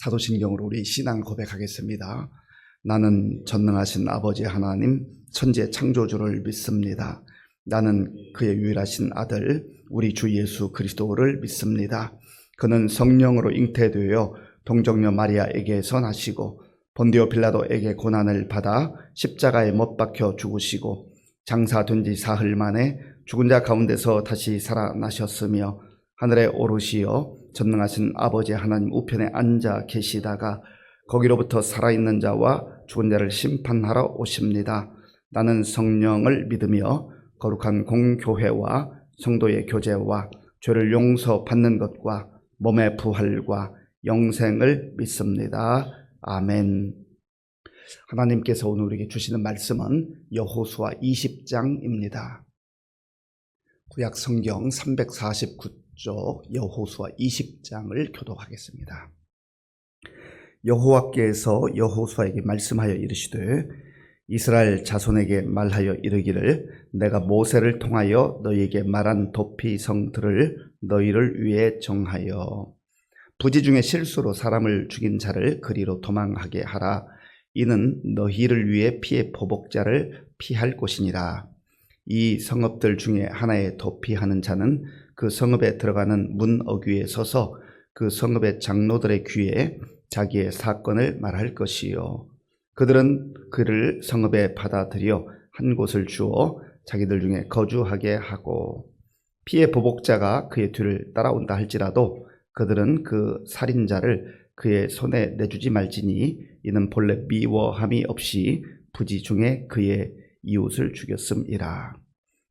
사도신경으로 우리 신앙 고백하겠습니다. 나는 전능하신 아버지 하나님 천지의 창조주를 믿습니다. 나는 그의 유일하신 아들 우리 주 예수 그리스도를 믿습니다. 그는 성령으로 잉태되어 동정녀 마리아에게서 나시고 본디오 빌라도에게 고난을 받아 십자가에 못 박혀 죽으시고 장사된 지 사흘 만에 죽은 자 가운데서 다시 살아나셨으며 하늘에 오르시어 전능하신 아버지 하나님 우편에 앉아 계시다가 거기로부터 살아있는 자와 죽은 자를 심판하러 오십니다. 나는 성령을 믿으며 거룩한 공교회와 성도의 교제와 죄를 용서받는 것과 몸의 부활과 영생을 믿습니다. 아멘. 하나님께서 오늘 우리에게 주시는 말씀은 여호수아 20장입니다. 구약 성경 349쪽 여호수아 20장을 교독하겠습니다. 여호와께서 여호수아에게 말씀하여 이르시되 이스라엘 자손에게 말하여 이르기를 내가 모세를 통하여 너희에게 말한 도피성들을 너희를 위해 정하여 부지 중에 실수로 사람을 죽인 자를 그리로 도망하게 하라. 이는 너희를 위해 피해 보복자를 피할 곳이니라. 이 성읍들 중에 하나에 도피하는 자는 그 성읍에 들어가는 문 어귀에 서서 그 성읍의 장로들의 귀에 자기의 사건을 말할 것이요 그들은 그를 성읍에 받아들여 한 곳을 주어 자기들 중에 거주하게 하고 피해 보복자가 그의 뒤를 따라온다 할지라도 그들은 그 살인자를 그의 손에 내주지 말지니 이는 본래 미워함이 없이 부지 중에 그의 이웃을 죽였음이라.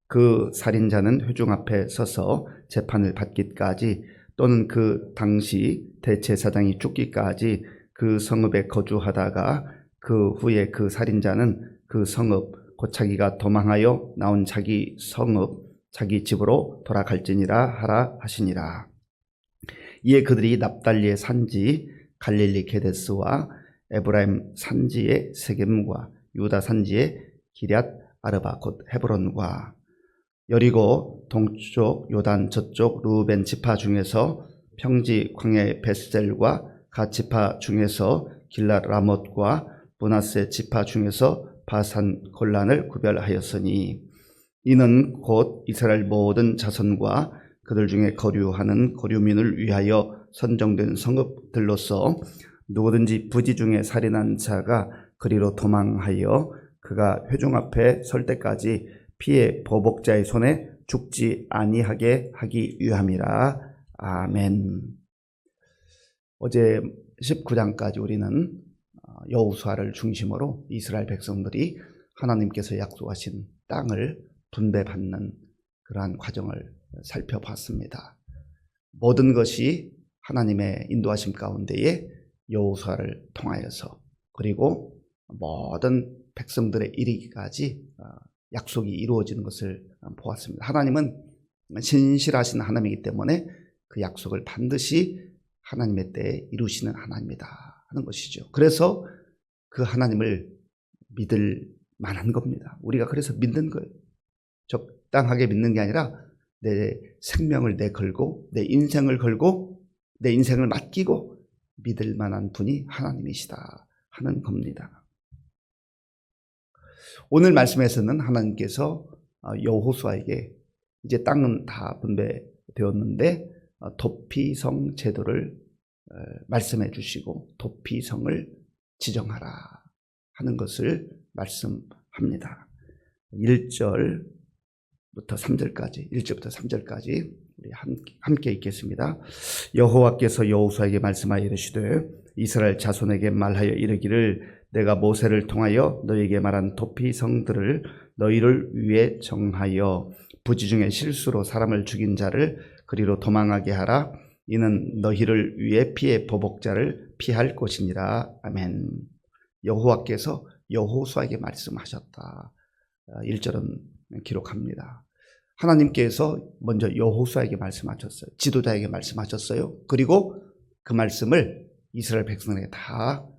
그 살인자는 회중 앞에 서서 재판을 받기까지 또는 그 당시 대제사장이 죽기까지 그 성읍에 거주하다가 그 후에 그 살인자는 그 성읍 곧 자기가 도망하여 나온 자기 성읍 자기 집으로 돌아갈지니라 하라 하시니라. 이에 그들이 납달리의 산지 갈릴리 게데스와 에브라임 산지의 세겜과 유다 산지의 기럇 아르바 곧 헤브론과 여리고 동쪽 요단 저쪽 루벤 지파 중에서 평지 광야의 베스델과 갓 지파 중에서 길랏 라못과 므낫세 지파 중에서 바산 골란을 구별하였으니 이는 곧 이스라엘 모든 자손과 그들 중에 거류하는 거류민을 위하여 선정된 성읍들로서 누구든지 부지 중에 살인한 자가 그리로 도망하여 그가 회중 앞에 설 때까지 피해 보복자의 손에 죽지 아니하게 하기 위함이라. 아멘. 어제 19장까지 우리는 여호수아를 중심으로 이스라엘 백성들이 하나님께서 약속하신 땅을 분배받는 그러한 과정을 살펴봤습니다. 모든 것이 하나님의 인도하심 가운데에 여호수아를 통하여서 그리고 모든 백성들의 이르기까지 약속이 이루어지는 것을 보았습니다. 하나님은 신실하신 하나님이기 때문에 그 약속을 반드시 하나님의 때에 이루시는 하나님이다 하는 것이죠. 그래서 그 하나님을 믿을 만한 겁니다. 우리가 그래서 믿는 거예요. 적당하게 믿는 게 아니라 내 생명을 내걸고 내 인생을 걸고 내 인생을 맡기고 믿을 만한 분이 하나님이시다 하는 겁니다. 오늘 말씀에서는 하나님께서 여호수아에게 이제 땅은 다 분배되었는데 도피성 제도를 말씀해 주시고 도피성을 지정하라 하는 것을 말씀합니다. 1절부터 3절까지 1절부터 3절까지 우리 함께 읽겠습니다. 여호와께서 여호수아에게 말씀하여 이르시되 이스라엘 자손에게 말하여 이르기를 내가 모세를 통하여 너희에게 말한 도피성들을 너희를 위해 정하여 부지 중에 실수로 사람을 죽인 자를 그리로 도망하게 하라. 이는 너희를 위해 피해 보복자를 피할 곳이니라. 아멘. 여호와께서 여호수아에게 말씀하셨다. 1절은 기록합니다. 하나님께서 먼저 여호수아에게 말씀하셨어요. 지도자에게 말씀하셨어요. 그리고 그 말씀을 이스라엘 백성에게 다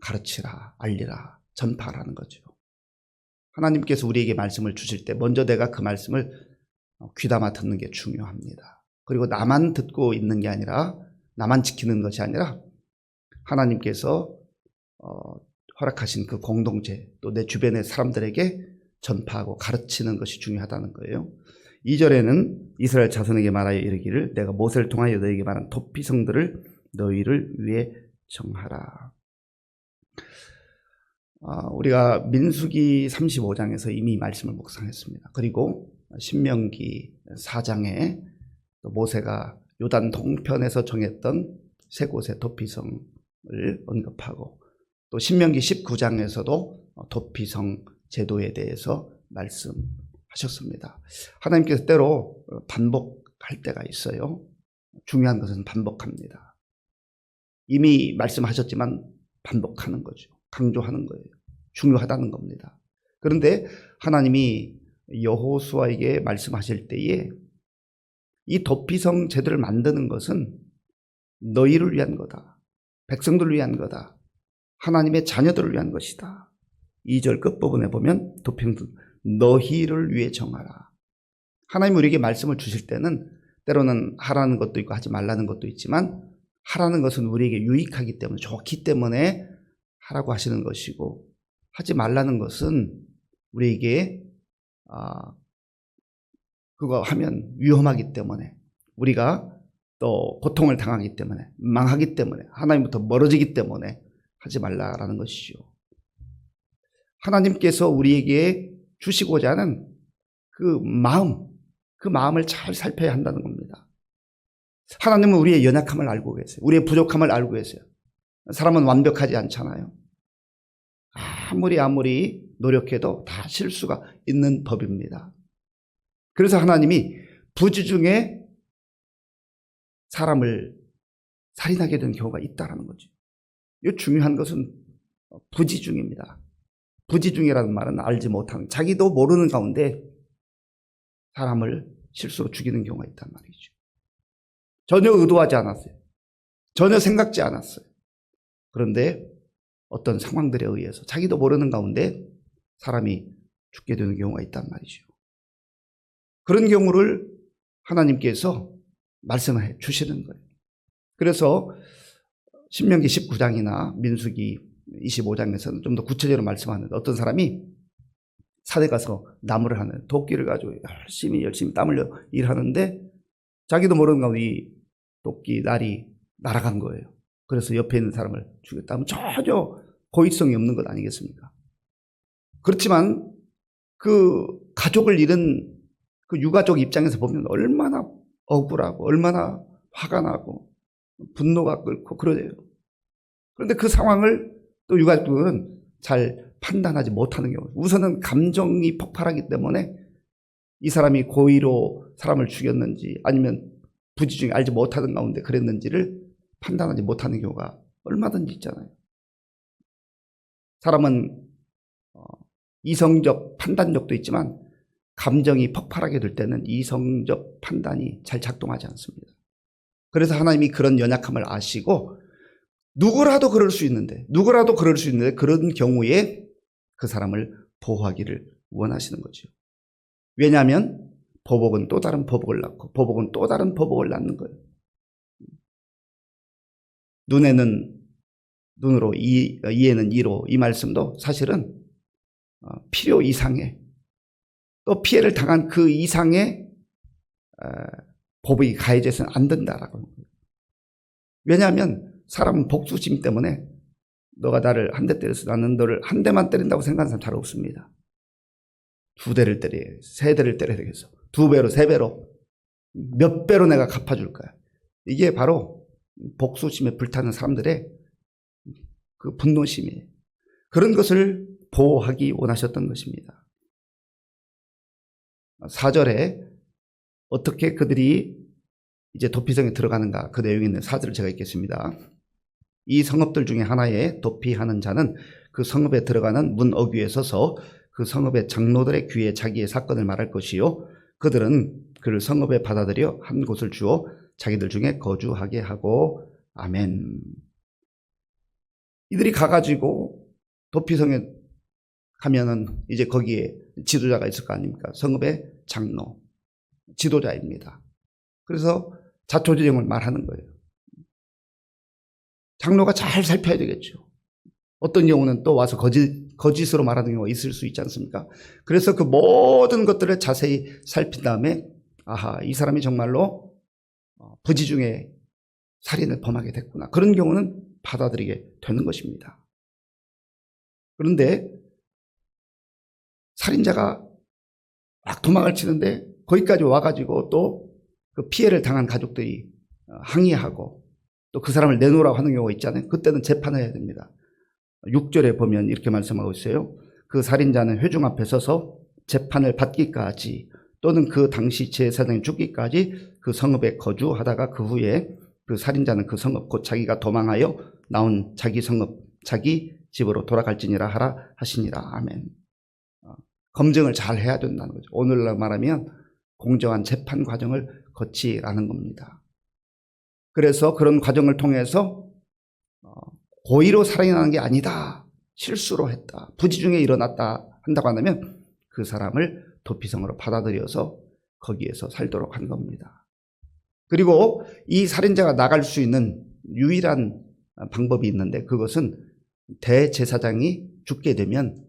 가르치라, 알리라, 전파하라는 거죠. 하나님께서 우리에게 말씀을 주실 때 먼저 내가 그 말씀을 귀담아 듣는 게 중요합니다. 그리고 나만 듣고 있는 게 아니라 나만 지키는 것이 아니라 하나님께서 허락하신 그 공동체, 또 내 주변의 사람들에게 전파하고 가르치는 것이 중요하다는 거예요. 2절에는 이스라엘 자손에게 말하여 이르기를 내가 모세를 통하여 너에게 말한 도피성들을 너희를 위해 정하라. 우리가 민수기 35장에서 이미 말씀을 묵상했습니다. 그리고 신명기 4장에 모세가 요단 동편에서 정했던 세 곳의 도피성을 언급하고, 또 신명기 19장에서도 도피성 제도에 대해서 말씀하셨습니다. 하나님께서 때로 반복할 때가 있어요. 중요한 것은 반복합니다. 이미 말씀하셨지만 반복하는 거죠. 강조하는 거예요. 중요하다는 겁니다. 그런데 하나님이 여호수아에게 말씀하실 때에 이 도피성 제도를 만드는 것은 너희를 위한 거다. 백성들을 위한 거다. 하나님의 자녀들을 위한 것이다. 2절 끝부분에 보면 도피성들 너희를 위해 정하라. 하나님 우리에게 말씀을 주실 때는 때로는 하라는 것도 있고 하지 말라는 것도 있지만, 하라는 것은 우리에게 유익하기 때문에, 좋기 때문에 하라고 하시는 것이고, 하지 말라는 것은 우리에게 그거 하면 위험하기 때문에, 우리가 또 고통을 당하기 때문에, 망하기 때문에, 하나님부터 멀어지기 때문에 하지 말라라는 것이죠. 하나님께서 우리에게 주시고자 하는 그 마음을 잘 살펴야 한다는 겁니다. 하나님은 우리의 연약함을 알고 계세요. 우리의 부족함을 알고 계세요. 사람은 완벽하지 않잖아요. 아무리 노력해도 다 실수가 있는 법입니다. 그래서 하나님이 부지 중에 사람을 살인하게 되는 경우가 있다는 거죠. 이 중요한 것은 부지 중입니다. 부지 중이라는 말은 알지 못하는, 자기도 모르는 가운데 사람을 실수로 죽이는 경우가 있단 말이죠. 전혀 의도하지 않았어요. 전혀 생각지 않았어요. 그런데 어떤 상황들에 의해서 자기도 모르는 가운데 사람이 죽게 되는 경우가 있단 말이죠. 그런 경우를 하나님께서 말씀해 주시는 거예요. 그래서 신명기 19장이나 민수기 25장에서는 좀 더 구체적으로 말씀하는데, 어떤 사람이 산에 가서 나무를 하는, 도끼를 가지고 열심히 땀 흘려 일하는데 자기도 모르는 가운데 이 도끼 날이 날아간 거예요. 그래서 옆에 있는 사람을 죽였다면 전혀 고의성이 없는 것 아니겠습니까? 그렇지만 그 가족을 잃은 그 유가족 입장에서 보면 얼마나 억울하고 얼마나 화가 나고 분노가 끓고 그러대요. 그런데 그 상황을 또 유가족은 잘 판단하지 못하는 경우, 우선은 감정이 폭발하기 때문에 이 사람이 고의로 사람을 죽였는지 아니면 부지 중에 알지 못하는 가운데 그랬는지를 판단하지 못하는 경우가 얼마든지 있잖아요. 사람은 이성적 판단력도 있지만 감정이 폭발하게 될 때는 이성적 판단이 잘 작동하지 않습니다. 그래서 하나님이 그런 연약함을 아시고 누구라도 그럴 수 있는데 그런 경우에 그 사람을 보호하기를 원하시는 거죠. 왜냐하면 보복은 또 다른 보복을 낳고 보복은 또 다른 보복을 낳는 거예요. 눈에는 눈으로, 이에는 이로, 이 말씀도 사실은 필요 이상의, 또 피해를 당한 그 이상의 보복이 가해져서는 안 된다라고 하는 거예요. 왜냐하면 사람은 복수심 때문에 너가 나를 한 대 때렸어, 나는 너를 한 대만 때린다고 생각하는 사람 잘 없습니다. 2대를 때려야, 3대를 때려야 되겠어. 2배로, 3배로, 몇 배로 내가 갚아줄 거야. 이게 바로 복수심에 불타는 사람들의 그 분노심이에요. 그런 것을 보호하기 원하셨던 것입니다. 4절에 어떻게 그들이 이제 도피성에 들어가는가, 그 내용이 있는 4절을 제가 읽겠습니다. 이 성읍들 중에 하나에 도피하는 자는 그 성읍에 들어가는 문 어귀에 서서 그 성읍의 장로들의 귀에 자기의 사건을 말할 것이요, 그들은 그를 성읍에 받아들여 한 곳을 주어 자기들 중에 거주하게 하고. 아멘. 이들이 가가지고 도피성에 가면은 이제 거기에 지도자가 있을 거 아닙니까? 성읍의 장로, 지도자입니다. 그래서 자초지종을 말하는 거예요. 장로가 잘 살펴야 되겠죠. 어떤 경우는 또 와서 거짓으로 말하는 경우가 있을 수 있지 않습니까? 그래서 그 모든 것들을 자세히 살핀 다음에 아하, 이 사람이 정말로 부지 중에 살인을 범하게 됐구나. 그런 경우는 받아들이게 되는 것입니다. 그런데 살인자가 막 도망을 치는데 거기까지 와가지고 또 그 피해를 당한 가족들이 항의하고 또 그 사람을 내놓으라고 하는 경우가 있잖아요. 그때는 재판을 해야 됩니다. 6절에 보면 이렇게 말씀하고 있어요. 그 살인자는 회중 앞에 서서 재판을 받기까지 또는 그 당시 제사장이 죽기까지 그 성읍에 거주하다가 그 후에 그 살인자는 그 성읍 곧 자기가 도망하여 나온 자기 성읍 자기 집으로 돌아갈지니라 하라 하시니라. 아멘. 검증을 잘 해야 된다는 거죠. 오늘날 말하면 공정한 재판 과정을 거치라는 겁니다. 그래서 그런 과정을 통해서 고의로 살인하는 게 아니다. 실수로 했다. 부지 중에 일어났다 한다고 한다면 그 사람을 도피성으로 받아들여서 거기에서 살도록 한 겁니다. 그리고 이 살인자가 나갈 수 있는 유일한 방법이 있는데 그것은 대제사장이 죽게 되면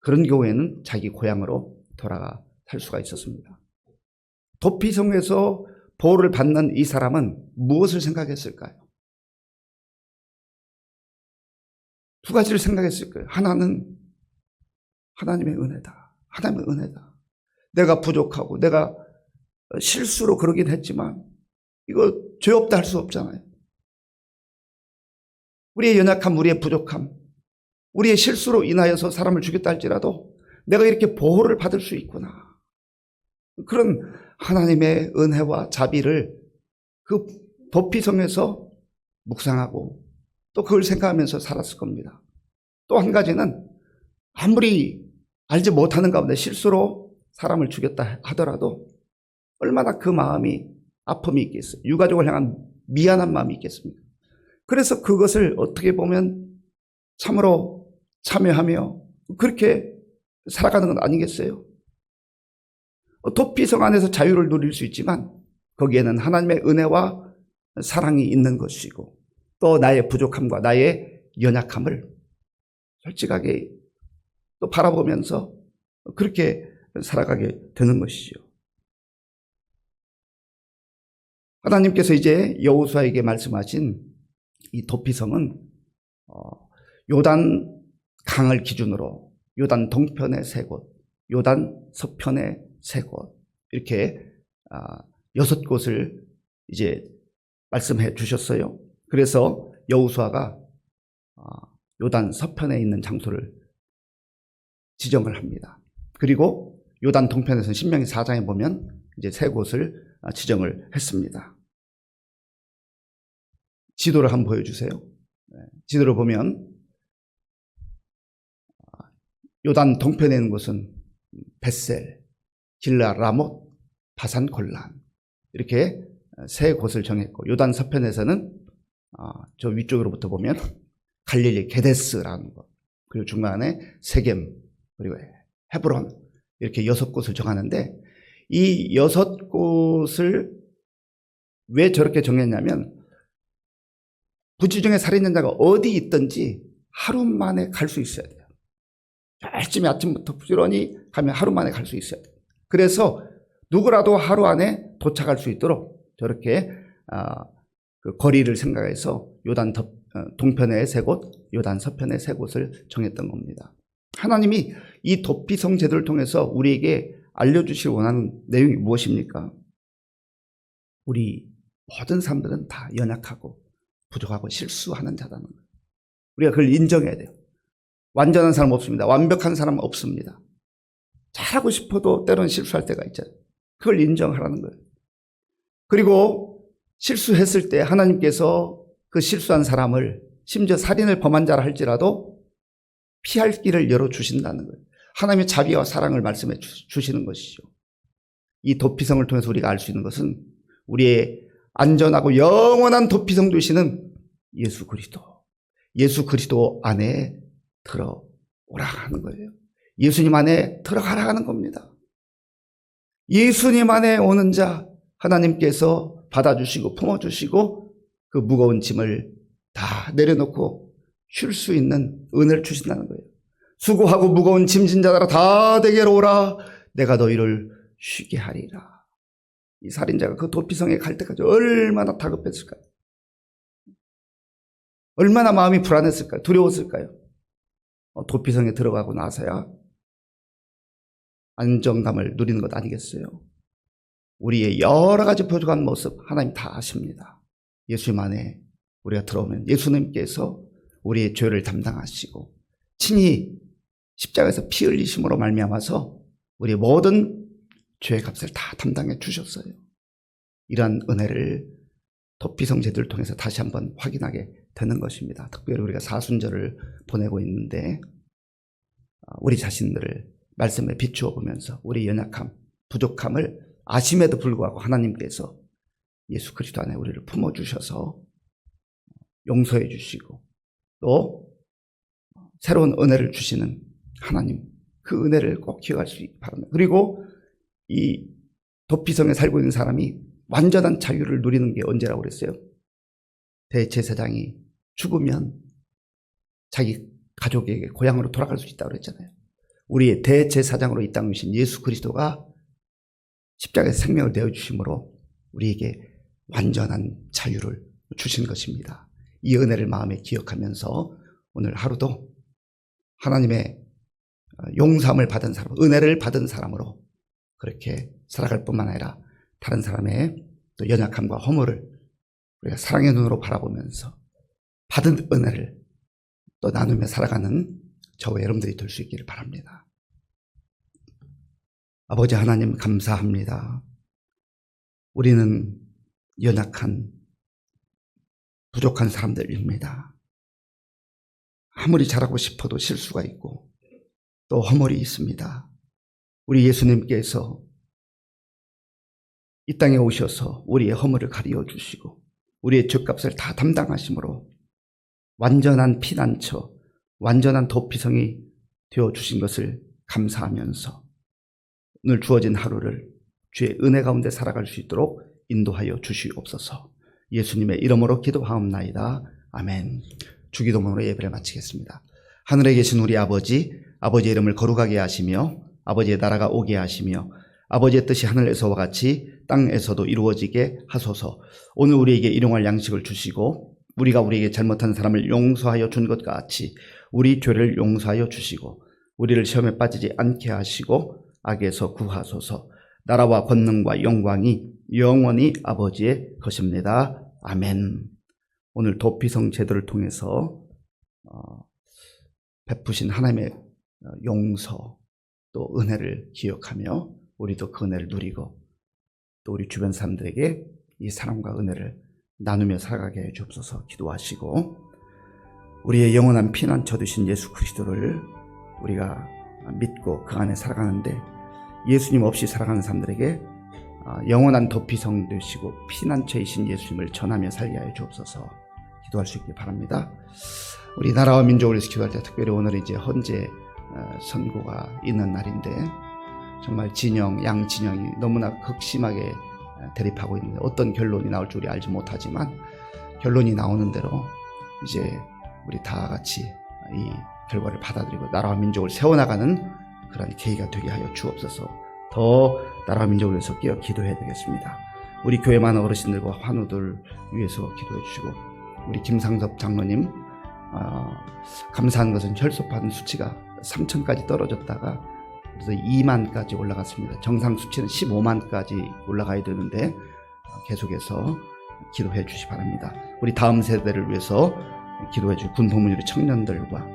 그런 경우에는 자기 고향으로 돌아가 살 수가 있었습니다. 도피성에서 보호를 받는 이 사람은 무엇을 생각했을까요? 두 가지를 생각했을 거예요. 하나는 하나님의 은혜다. 하나님의 은혜다. 내가 부족하고 내가 실수로 그러긴 했지만 이거 죄 없다 할 수 없잖아요. 우리의 연약함, 우리의 부족함, 우리의 실수로 인하여서 사람을 죽였다 할지라도 내가 이렇게 보호를 받을 수 있구나. 그런 하나님의 은혜와 자비를 그 도피성에서 묵상하고 또 그걸 생각하면서 살았을 겁니다. 또 한 가지는 아무리 알지 못하는 가운데 실수로 사람을 죽였다 하더라도 얼마나 그 마음이 아픔이 있겠어요. 유가족을 향한 미안한 마음이 있겠습니까? 그래서 그것을 어떻게 보면 참으로 참여하며 그렇게 살아가는 건 아니겠어요? 도피성 안에서 자유를 누릴 수 있지만 거기에는 하나님의 은혜와 사랑이 있는 것이고 또 나의 부족함과 나의 연약함을 솔직하게 또 바라보면서 그렇게 살아가게 되는 것이죠. 하나님께서 이제 여호수아에게 말씀하신 이 도피성은 요단 강을 기준으로 요단 동편의 세 곳, 요단 서편의 세 곳 이렇게 6곳을 이제 말씀해 주셨어요. 그래서 여호수아가 요단 서편에 있는 장소를 지정을 합니다. 그리고 요단 동편에서는 신명기 4장에 보면 이제 세 곳을 지정을 했습니다. 지도를 한번 보여주세요. 지도를 보면 요단 동편에 있는 곳은 벳셀, 길라, 라못, 바산, 골란 이렇게 세 곳을 정했고 요단 서편에서는 저 위쪽으로부터 보면 갈릴리 게데스라는 것 그리고 중간에 세겜 그리고 헤브론 이렇게 6곳을 정하는데 이 6곳을 왜 저렇게 정했냐면 부지 중에 살인자가 어디 있든지 하루 만에 갈 수 있어야 돼요. 열심히 아침부터 부지런히 가면 하루 만에 갈 수 있어야 돼요. 그래서 누구라도 하루 안에 도착할 수 있도록 저렇게 그 거리를 생각해서 요단 동편의 세 곳, 요단 서편의 세 곳을 정했던 겁니다. 하나님이 이 도피성 제도를 통해서 우리에게 알려주실 원하는 내용이 무엇입니까? 우리 모든 사람들은 다 연약하고 부족하고 실수하는 자라는 거예요. 우리가 그걸 인정해야 돼요. 완전한 사람 없습니다. 완벽한 사람 없습니다. 잘하고 싶어도 때로는 실수할 때가 있잖아요. 그걸 인정하라는 거예요. 그리고 실수했을 때 하나님께서 그 실수한 사람을 심지어 살인을 범한 자라 할지라도 피할 길을 열어주신다는 거예요. 하나님의 자비와 사랑을 말씀해 주시는 것이죠. 이 도피성을 통해서 우리가 알 수 있는 것은 우리의 안전하고 영원한 도피성 되시는 예수 그리스도 안에 들어오라 하는 거예요. 예수님 안에 들어가라 하는 겁니다. 예수님 안에 오는 자 하나님께서 받아주시고 품어주시고 그 무거운 짐을 다 다 내려놓고 쉴 수 있는 은혜를 주신다는 거예요. 수고하고 무거운 짐진 자들아 다 내게로 오라. 내가 너희를 쉬게 하리라. 이 살인자가 그 도피성에 갈 때까지 얼마나 다급했을까요? 얼마나 마음이 불안했을까요? 두려웠을까요? 도피성에 들어가고 나서야 안정감을 누리는 것 아니겠어요? 우리의 여러 가지 부족한 모습 하나님 다 아십니다. 예수님 안에 우리가 들어오면 예수님께서 우리의 죄를 담당하시고 친히 십자가에서 피 흘리심으로 말미암아서 우리의 모든 죄의 값을 다 담당해 주셨어요. 이러한 은혜를 도피성 제도를 통해서 다시 한번 확인하게 되는 것입니다. 특별히 우리가 사순절을 보내고 있는데 우리 자신들을 말씀에 비추어 보면서 우리 연약함, 부족함을 아심에도 불구하고 하나님께서 예수 그리스도 안에 우리를 품어주셔서 용서해 주시고 또 새로운 은혜를 주시는 하나님, 그 은혜를 꼭 기억할 수 있기 바랍니다. 그리고 이 도피성에 살고 있는 사람이 완전한 자유를 누리는 게 언제라고 그랬어요? 대제사장이 죽으면 자기 가족에게 고향으로 돌아갈 수 있다고 그랬잖아요. 우리의 대제사장으로 이 땅에 오신 예수 그리스도가 십자가에서 생명을 내어주심으로 우리에게 완전한 자유를 주신 것입니다. 이 은혜를 마음에 기억하면서 오늘 하루도 하나님의 용서함을 받은 사람, 은혜를 받은 사람으로 그렇게 살아갈 뿐만 아니라 다른 사람의 또 연약함과 허물을 우리가 사랑의 눈으로 바라보면서 받은 은혜를 또 나누며 살아가는 저와 여러분들이 될 수 있기를 바랍니다. 아버지 하나님 감사합니다. 우리는 연약한 부족한 사람들입니다. 아무리 잘하고 싶어도 실수가 있고 또 허물이 있습니다. 우리 예수님께서 이 땅에 오셔서 우리의 허물을 가리워 주시고 우리의 죄값을 다 담당하심으로 완전한 피난처, 완전한 도피성이 되어주신 것을 감사하면서 오늘 주어진 하루를 주의 은혜 가운데 살아갈 수 있도록 인도하여 주시옵소서. 예수님의 이름으로 기도하옵나이다. 아멘. 주기도문으로 예배를 마치겠습니다. 하늘에 계신 우리 아버지, 아버지의 이름을 거룩하게 하시며 아버지의 나라가 오게 하시며 아버지의 뜻이 하늘에서와 같이 땅에서도 이루어지게 하소서. 오늘 우리에게 일용할 양식을 주시고 우리가 우리에게 잘못한 사람을 용서하여 준 것 같이 우리 죄를 용서하여 주시고 우리를 시험에 빠지지 않게 하시고 악에서 구하소서. 나라와 권능과 영광이 영원히 아버지의 것입니다. 아멘. 오늘 도피성 제도를 통해서 베푸신 하나님의 용서 또 은혜를 기억하며 우리도 그 은혜를 누리고 또 우리 주변 사람들에게 이 사랑과 은혜를 나누며 살아가게 해 주옵소서. 기도하시고 우리의 영원한 피난처 되신 예수 그리스도를 우리가 믿고 그 안에 살아가는데 예수님 없이 살아가는 사람들에게 영원한 도피성 되시고 피난처이신 예수님을 전하며 살게 하여 주옵소서. 기도할 수 있기 바랍니다. 우리 나라와 민족을 위해서 기도할 때 특별히 오늘 이제 헌재 선고가 있는 날인데 정말 진영, 양진영이 너무나 극심하게 대립하고 있는데 어떤 결론이 나올지 우리 알지 못하지만 결론이 나오는 대로 이제 우리 다 같이 이 결과를 받아들이고 나라와 민족을 세워나가는 그런 계기가 되게 하여 주옵소서. 더 나라와 민족을 위해서 끼어 기도해야 되겠습니다. 우리 교회 많은 어르신들과 환우들 위해서 기도해 주시고 우리 김상섭 장로님 감사한 것은 혈소판 수치가 3,000까지 떨어졌다가 그래서 2만까지 올라갔습니다. 정상 수치는 15만까지 올라가야 되는데 계속해서 기도해 주시 바랍니다. 우리 다음 세대를 위해서 기도해 주시고 군복무유리 청년들과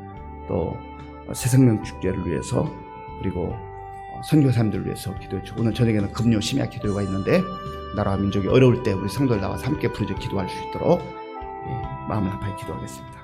또 새생명 축제를 위해서 그리고 선교사님들을 위해서 기도해 주시고 오늘 저녁에는 금요 심야 기도가 있는데 나라와 민족이 어려울 때 우리 성도들 나와서 함께 부르짖어 기도할 수 있도록 마음을 합하여 기도하겠습니다.